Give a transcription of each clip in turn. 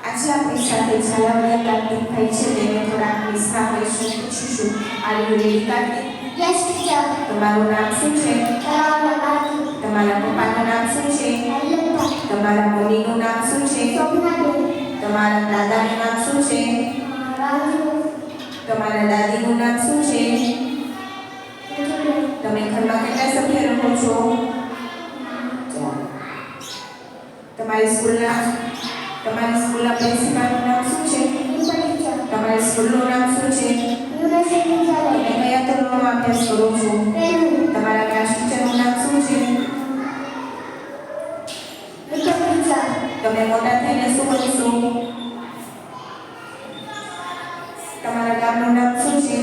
આજે આપણી સાથે ઝાલાવાડિયા કાર્તિકભાઈ છે તેને થોડાક વિસ્તાર વિશે પૂછીશું. Are you ready Kartik? Yes teacher. તમારું નામ શું છે? તમારા પપ્પાનું નામ શું છે? તમારા મમ્મીનું નામ શું છે? તમારા દાદાનું નામ શું છે? તમારા દાદીનું નામ શું છે? તમે ઘરમાં કેટલા સભ્ય રહો છો? તમારી સ્કૂલના પ્રિન્સિપાલનું નામ શું છે? તમારી સ્કૂલનું નામ શું છે? તમે કયા ધોરણમાં અભ્યાસ કરો છો? તમારા ક્લાસ ટીચરનું નામ શું છે? તમે મોટા થઈને શું બનશો? તમારા ગામનું નામ શું છે?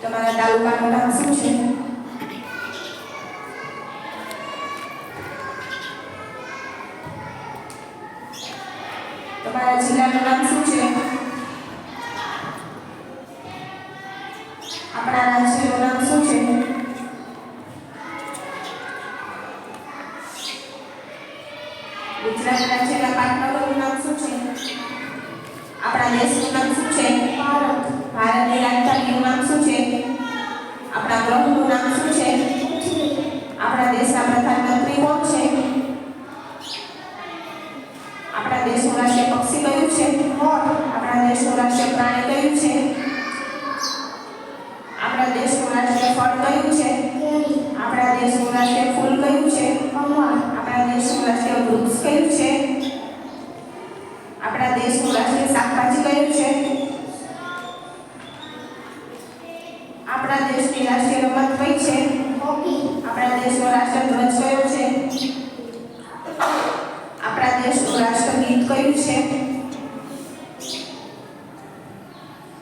તમારા તાલુકાનું નામ શું છે? તમારા જિલ્લાનું નામ શું છે? આપણા રાજ્યનું નામ શું છે? ગુજરાત રાજ્યના પાટનગરનું નામ શું છે? આપણા દેશનું નામ શું છે? ભારતની રાજધાનીનું નામ શું છે? આપણા ગ્રહનું નામ શું છે? આપણા દેશના પ્રધાનમંત્રી કોણ છે? આપણા દેશનું રાષ્ટ્રીય પક્ષી કયું છે? આપણા દેશનું રાષ્ટ્રીય પ્રાણી કયું છે? આપણા દેશનું રાષ્ટ્રીય ફળ કયું છે? આપણા દેશનું રાષ્ટ્રીય ફૂલ કયું છે? આપણા દેશનું રાષ્ટ્રીય વૃક્ષ કયું છે? આપણા દેશનું રાષ્ટ્રીય શાકભાજી કયું છે? આપણા દેશની રાષ્ટ્રીય રમત કઈ છે? આપણા દેશનો રાષ્ટ્રધ્વજ કયો છે? આપણા દેશનું રાષ્ટ્રગીત કયું છે?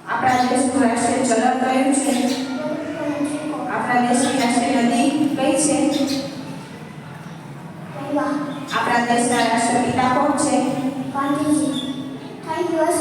આપણા દેશનું રાષ્ટ્રીય ચલણ કયું છે? આપણા દેશની રાષ્ટ્રીય નદી કઈ છે? આપણા દેશના રાષ્ટ્રપિતા કોણ છે? ગાંધીજી. Thank you.